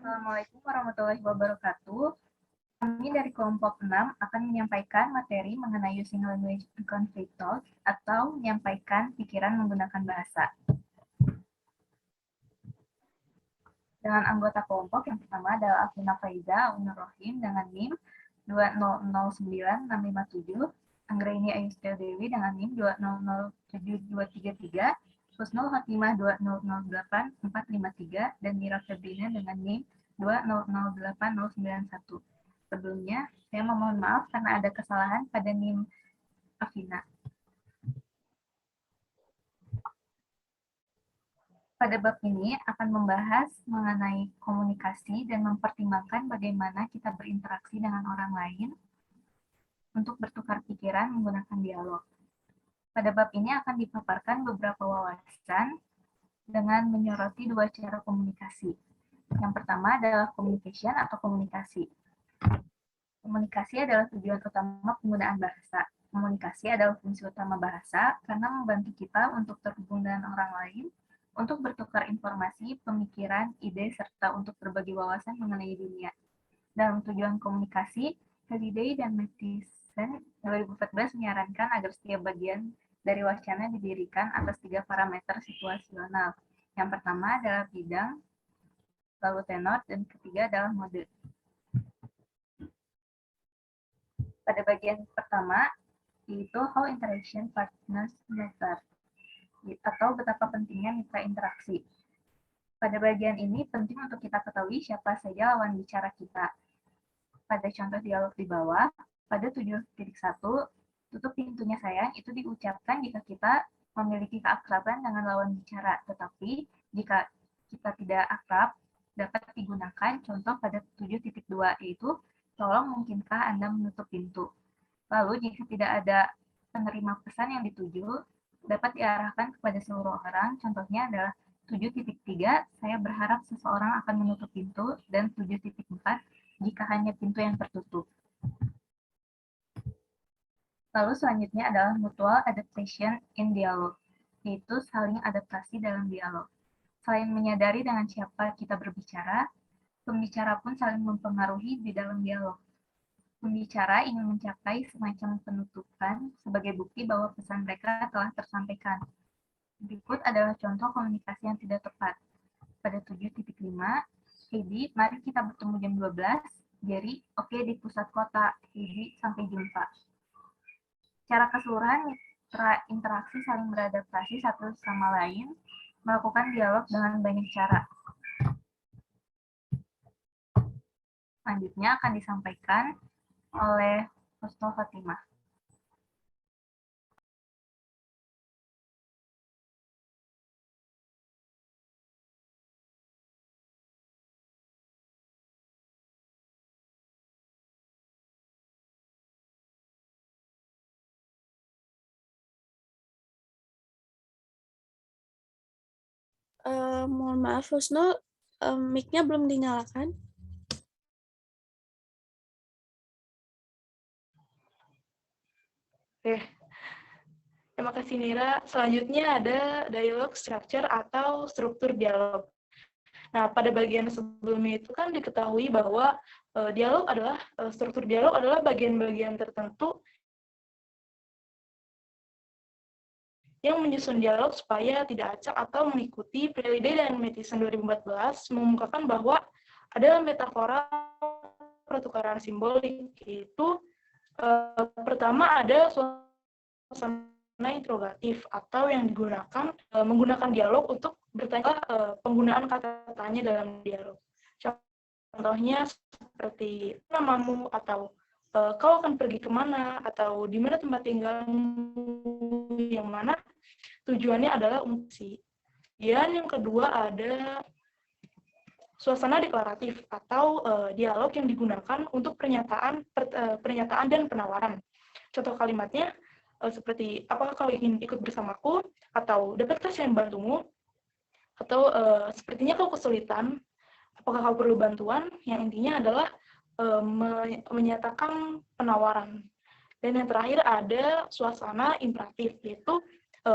Assalamualaikum warahmatullahi wabarakatuh. Kami dari kelompok 6 akan menyampaikan materi mengenai using language in conflict talk atau menyampaikan pikiran menggunakan bahasa. Dengan anggota kelompok yang pertama adalah Afina Faiza Unur Rohim dengan NIM 2009657, Anggraini Ayustil Dewi dengan NIM 2007233, Husnul Khotimah 2008453, dan Mira Febrina dengan NIM 2008091. Sebelumnya, saya memohon maaf karena ada kesalahan pada NIM Afina. Pada bab ini akan membahas mengenai komunikasi dan mempertimbangkan bagaimana kita berinteraksi dengan orang lain untuk bertukar pikiran menggunakan dialog. Pada bab ini akan dipaparkan beberapa wawasan dengan menyoroti dua cara komunikasi. Yang pertama adalah communication atau komunikasi. Komunikasi adalah tujuan utama penggunaan bahasa. Komunikasi adalah fungsi utama bahasa karena membantu kita untuk terhubung dengan orang lain, untuk bertukar informasi, pemikiran, ide, serta untuk berbagi wawasan mengenai dunia. Dalam tujuan komunikasi, Halliday dan Matheson 2014 menyarankan agar setiap bagian dari wacana didirikan atas 3 parameter situasional. Yang pertama adalah bidang, lalu tenor, dan ketiga adalah mode. Pada bagian pertama, yaitu how interaction partners matter, atau betapa pentingnya mitra interaksi. Pada bagian ini penting untuk kita ketahui siapa saja lawan bicara kita. Pada contoh dialog di bawah, pada 7.1, tutup pintunya sayang, itu diucapkan jika kita memiliki keakraban dengan lawan bicara. Tetapi jika kita tidak akrab, dapat digunakan contoh pada 7.2, yaitu tolong mungkinkah Anda menutup pintu. Lalu jika tidak ada penerima pesan yang dituju, dapat diarahkan kepada seluruh orang. Contohnya adalah 7.3, saya berharap seseorang akan menutup pintu, dan 7.4, jika hanya pintu yang tertutup. Lalu selanjutnya adalah mutual adaptation in dialog, yaitu saling adaptasi dalam dialog. Selain menyadari dengan siapa kita berbicara, pembicara pun saling mempengaruhi di dalam dialog. Pembicara ingin mencapai semacam penutupan sebagai bukti bahwa pesan mereka telah tersampaikan. Berikut adalah contoh komunikasi yang tidak tepat. Pada 7.5, Heidi, mari kita bertemu jam 12. Jerry, oke, di pusat kota. Heidi, sampai jumpa. Cara keseluruhan mitra interaksi saling beradaptasi satu sama lain, melakukan dialog dengan banyak cara. Selanjutnya akan disampaikan oleh Husnul Khotimah. Mohon maaf, Husnul, mic-nya belum dinyalakan. Oke, terima kasih Nira. Selanjutnya ada dialog structure atau struktur dialog. Nah, pada bagian sebelumnya itu kan diketahui bahwa struktur dialog adalah bagian-bagian tertentu yang menyusun dialog supaya tidak acak atau mengikuti. Halliday dan Matheson 2014 mengemukakan bahwa ada metafora pertukaran simbolik, yaitu pertama ada suasana interrogatif atau yang digunakan menggunakan dialog untuk bertanya penggunaan kata tanya dalam dialog. Contohnya seperti namamu, atau kau akan pergi kemana, atau di mana tempat tinggalmu, yang mana tujuannya adalah untuk. Dan yang kedua ada suasana deklaratif atau dialog yang digunakan untuk pernyataan dan penawaran. Contoh kalimatnya seperti, apakah kau ingin ikut bersamaku, atau dapatkah saya membantumu, atau sepertinya kau kesulitan, apakah kau perlu bantuan, yang intinya adalah menyatakan penawaran. Dan yang terakhir ada suasana imperatif, yaitu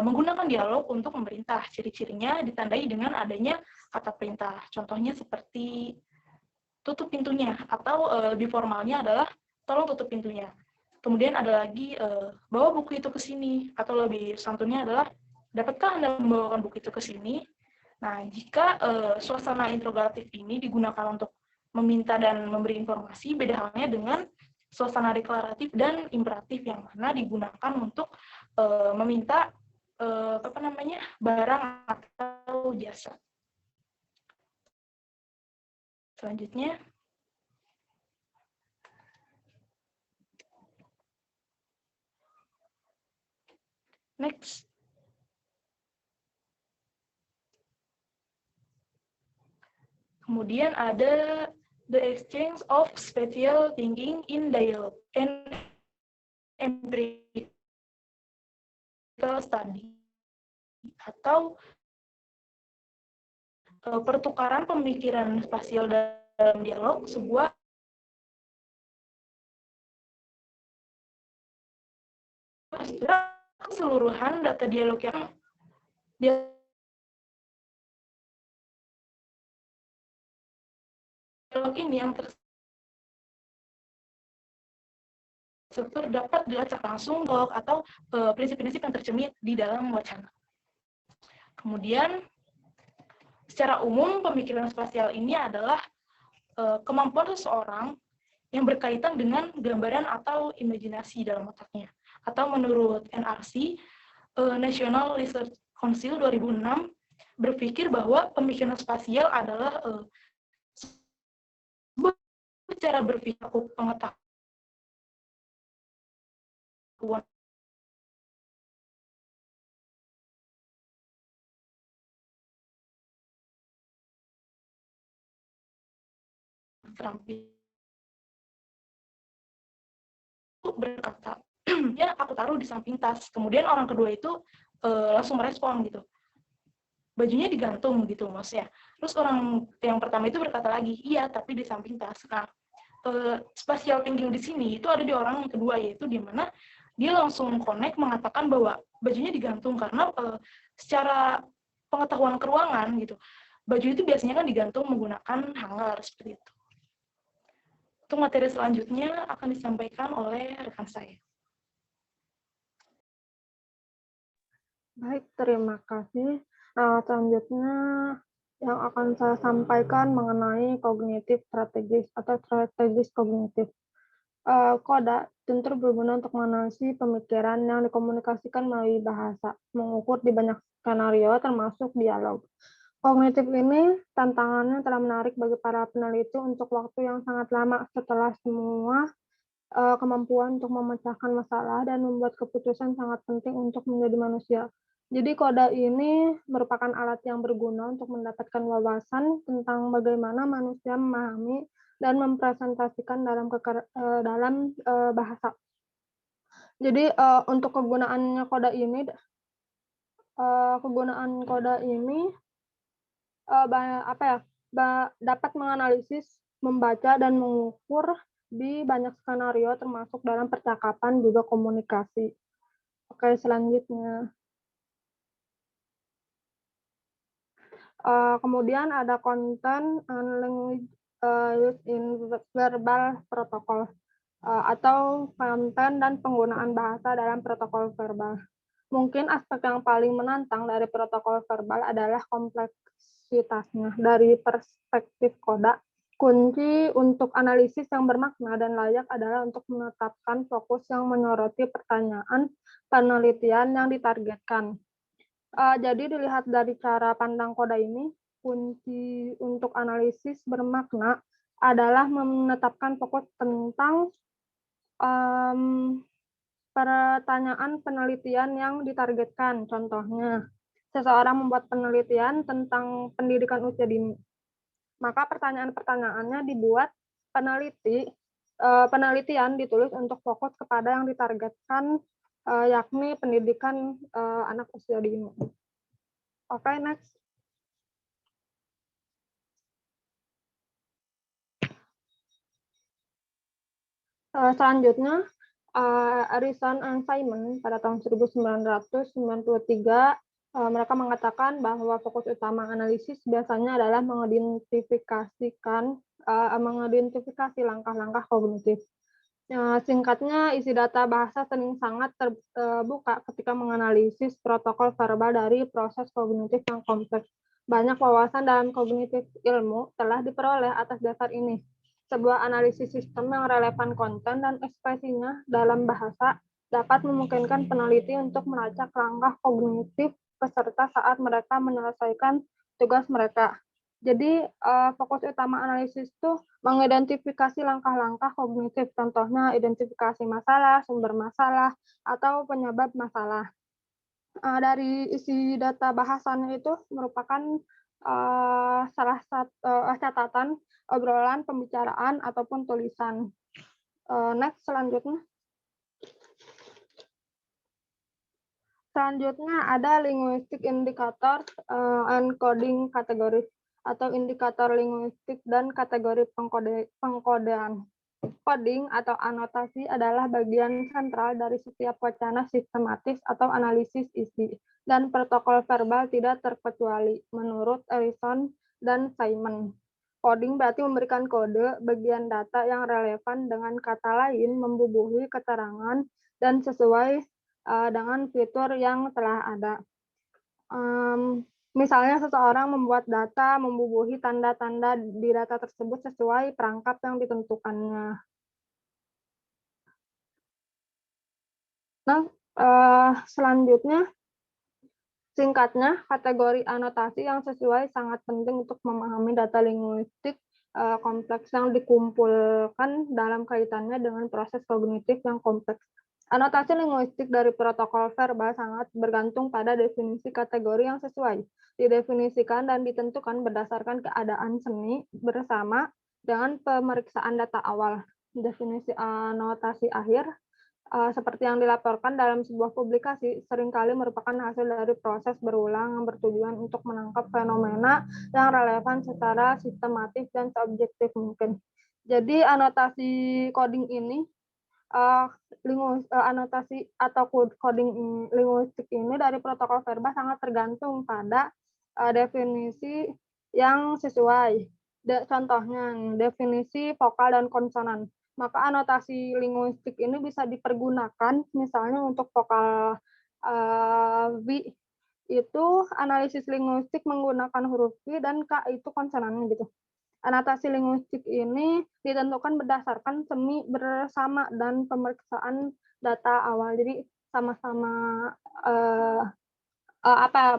menggunakan dialog untuk memerintah. Ciri-cirinya ditandai dengan adanya kata perintah. Contohnya seperti, tutup pintunya, atau lebih formalnya adalah tolong tutup pintunya. Kemudian ada lagi bawa buku itu ke sini, atau lebih santunnya adalah dapatkah Anda membawakan buku itu ke sini? Nah, jika suasana interrogatif ini digunakan untuk meminta dan memberi informasi, beda halnya dengan suasana deklaratif dan imperatif yang mana digunakan untuk meminta barang atau jasa. Selanjutnya, next. Kemudian ada the exchange of spatial thinking in dialogue and empirical study, atau pertukaran pemikiran spasial dalam dialog, sebuah keseluruhan data dialog yang dialog ini yang terstruktur dapat dilacak langsung atau prinsip-prinsip yang tercermin di dalam wacana. Kemudian, secara umum pemikiran spasial ini adalah kemampuan seseorang yang berkaitan dengan gambaran atau imajinasi dalam otaknya. Atau menurut NRC, National Research Council 2006, berpikir bahwa pemikiran spasial adalah cara berpikir pengetahuan terampil berkata, ya aku taruh di samping tas. Kemudian orang kedua itu langsung merespon gitu, bajunya digantung gitu maksudnya. Terus orang yang pertama itu berkata lagi, iya tapi di samping tas. Nah, spatial thinking di sini itu ada di orang yang kedua, yaitu di mana dia langsung connect mengatakan bahwa bajunya digantung karena secara pengetahuan keruangan gitu, baju itu biasanya kan digantung menggunakan hanger seperti itu. Untuk materi selanjutnya akan disampaikan oleh rekan saya. Baik, terima kasih. Selanjutnya yang akan saya sampaikan mengenai kognitif strategis atau strategis kognitif. Koda tentu berguna untuk menganalisis pemikiran yang dikomunikasikan melalui bahasa, mengukur di banyak skenario termasuk dialog. Kognitif ini tantangannya telah menarik bagi para peneliti untuk waktu yang sangat lama setelah semua kemampuan untuk memecahkan masalah dan membuat keputusan sangat penting untuk menjadi manusia. Jadi koda ini merupakan alat yang berguna untuk mendapatkan wawasan tentang bagaimana manusia memahami dan mempresentasikan dalam bahasa. Jadi untuk kegunaan koda ini dapat menganalisis, membaca dan mengukur di banyak skenario termasuk dalam percakapan juga komunikasi. Oke, selanjutnya. Kemudian ada content and language used in verbal protocol atau konten dan penggunaan bahasa dalam protokol verbal. Mungkin aspek yang paling menantang dari protokol verbal adalah kompleksitasnya. Dari perspektif koda, kunci untuk analisis yang bermakna dan layak adalah untuk menetapkan fokus yang menyoroti pertanyaan penelitian yang ditargetkan. Jadi dilihat dari cara pandang koda ini, kunci untuk analisis bermakna adalah menetapkan fokus tentang pertanyaan penelitian yang ditargetkan. Contohnya, seseorang membuat penelitian tentang pendidikan usia dini. Maka pertanyaan-pertanyaannya dibuat penelitian ditulis untuk fokus kepada yang ditargetkan, yakni pendidikan anak usia dini. Oke, next. Selanjutnya, Harrison and Simon pada tahun 1993 Mereka mengatakan bahwa fokus utama analisis biasanya adalah mengidentifikasi langkah-langkah kognitif. Singkatnya, isi data bahasa sering sangat terbuka ketika menganalisis protokol verbal dari proses kognitif yang kompleks. Banyak wawasan dalam kognitif ilmu telah diperoleh atas dasar ini. Sebuah analisis sistem yang relevan konten dan ekspresinya dalam bahasa dapat memungkinkan peneliti untuk melacak langkah kognitif peserta saat mereka menyelesaikan tugas mereka. Jadi, fokus utama analisis itu mengidentifikasi langkah-langkah kognitif, contohnya identifikasi masalah, sumber masalah, atau penyebab masalah. Dari isi data bahasannya itu merupakan salah satu catatan, obrolan, pembicaraan, ataupun tulisan. Next, selanjutnya. Selanjutnya ada linguistic indicator and coding categories atau indikator linguistik dan kategori pengkodean. Coding atau anotasi adalah bagian sentral dari setiap wacana sistematis atau analisis isi, dan protokol verbal tidak terkecuali, menurut Ellison dan Simon. Coding berarti memberikan kode bagian data yang relevan dengan kata lain, membubuhi keterangan, dan sesuai dengan fitur yang telah ada. Misalnya seseorang membuat data, membubuhi tanda-tanda di data tersebut sesuai perangkat yang ditentukannya. Nah, selanjutnya, singkatnya, kategori anotasi yang sesuai sangat penting untuk memahami data linguistik kompleks yang dikumpulkan dalam kaitannya dengan proses kognitif yang kompleks. Anotasi linguistik dari protokol verbal sangat bergantung pada definisi kategori yang sesuai. Didefinisikan dan ditentukan berdasarkan keadaan seni bersama dengan pemeriksaan data awal. Definisi anotasi akhir, seperti yang dilaporkan dalam sebuah publikasi, seringkali merupakan hasil dari proses berulang yang bertujuan untuk menangkap fenomena yang relevan secara sistematis dan seobjektif mungkin. Jadi anotasi coding ini, anotasi atau coding linguistik ini dari protokol verbal sangat tergantung pada definisi yang sesuai. Contohnya, definisi vokal dan konsonan. Maka anotasi linguistik ini bisa dipergunakan misalnya untuk vokal V itu analisis linguistik menggunakan huruf V dan K itu konsonannya gitu. Anotasi linguistik ini ditentukan berdasarkan semi bersama dan pemeriksaan data awal. Jadi sama-sama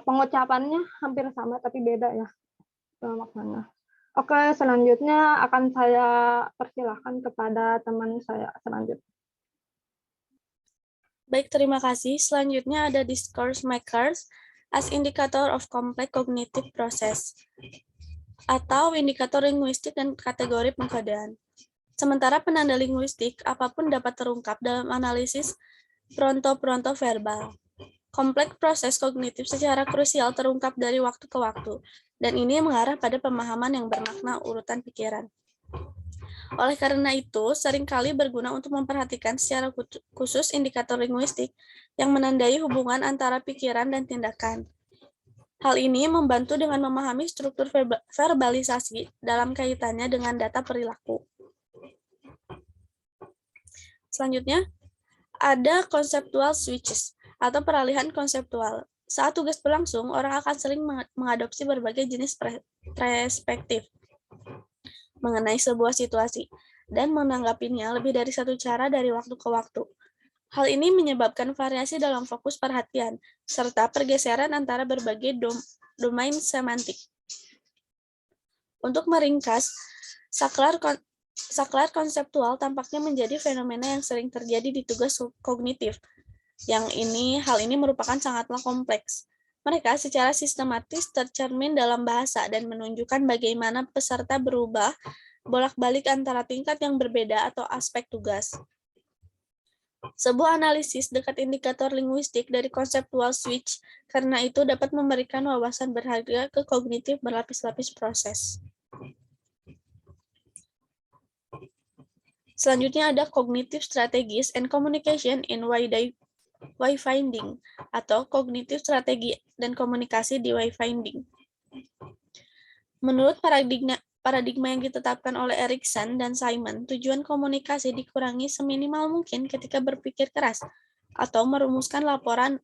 pengucapannya hampir sama tapi beda ya maknanya. Oke, selanjutnya akan saya persilahkan kepada teman saya selanjutnya. Baik, terima kasih. Selanjutnya ada discourse makers as indicator of complex cognitive process atau indikator linguistik dan kategori pengkodean. Sementara penanda linguistik, apapun dapat terungkap dalam analisis pronto-pronto verbal. Kompleks proses kognitif secara krusial terungkap dari waktu ke waktu, dan ini mengarah pada pemahaman yang bermakna urutan pikiran. Oleh karena itu, seringkali berguna untuk memperhatikan secara khusus indikator linguistik yang menandai hubungan antara pikiran dan tindakan. Hal ini membantu dengan memahami struktur verbalisasi dalam kaitannya dengan data perilaku. Selanjutnya, ada conceptual switches atau peralihan konseptual. Saat tugas berlangsung, orang akan sering mengadopsi berbagai jenis perspektif mengenai sebuah situasi dan menanggapinya lebih dari satu cara dari waktu ke waktu. Hal ini menyebabkan variasi dalam fokus perhatian, serta pergeseran antara berbagai domain semantik. Untuk meringkas, saklar konseptual tampaknya menjadi fenomena yang sering terjadi di tugas kognitif. Hal ini merupakan sangatlah kompleks. Mereka secara sistematis tercermin dalam bahasa dan menunjukkan bagaimana peserta berubah bolak-balik antara tingkat yang berbeda atau aspek tugas. Sebuah analisis dekat indikator linguistik dari conceptual switch karena itu dapat memberikan wawasan berharga ke kognitif berlapis-lapis proses. Selanjutnya ada cognitive strategies and communication in wayfinding atau kognitif strategi dan komunikasi di wayfinding. Menurut paradigma yang ditetapkan oleh Erikson dan Simon, tujuan komunikasi dikurangi seminimal mungkin ketika berpikir keras atau merumuskan laporan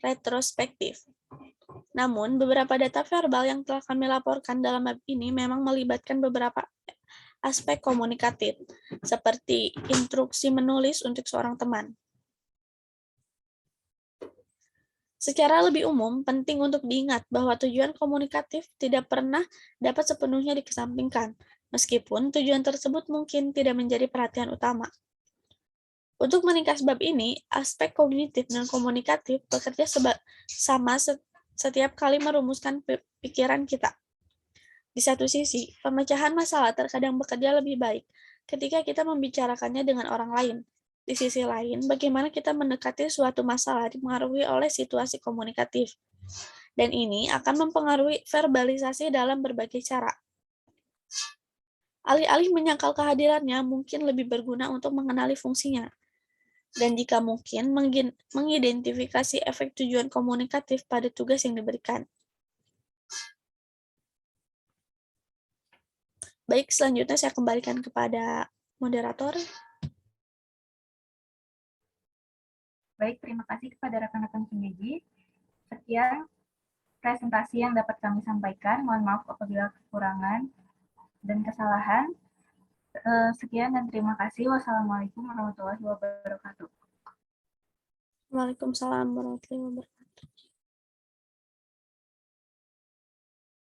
retrospektif. Namun, beberapa data verbal yang telah kami laporkan dalam bab ini memang melibatkan beberapa aspek komunikatif, seperti instruksi menulis untuk seorang teman. Secara lebih umum, penting untuk diingat bahwa tujuan komunikatif tidak pernah dapat sepenuhnya dikesampingkan, meskipun tujuan tersebut mungkin tidak menjadi perhatian utama. Untuk meningkas bab ini, aspek kognitif dan komunikatif bekerja sama setiap kali merumuskan pikiran kita. Di satu sisi, pemecahan masalah terkadang bekerja lebih baik ketika kita membicarakannya dengan orang lain. Di sisi lain, bagaimana kita mendekati suatu masalah dipengaruhi oleh situasi komunikatif. Dan ini akan mempengaruhi verbalisasi dalam berbagai cara. Alih-alih menyangkal kehadirannya, mungkin lebih berguna untuk mengenali fungsinya. Dan jika mungkin, mengidentifikasi efek tujuan komunikatif pada tugas yang diberikan. Baik, selanjutnya saya kembalikan kepada moderator. Baik, terima kasih kepada rekan-rekan pendidik. Sekian presentasi yang dapat kami sampaikan. Mohon maaf apabila kekurangan dan kesalahan. Sekian dan terima kasih. Wassalamualaikum warahmatullahi wabarakatuh. Waalaikumsalam warahmatullahi wabarakatuh.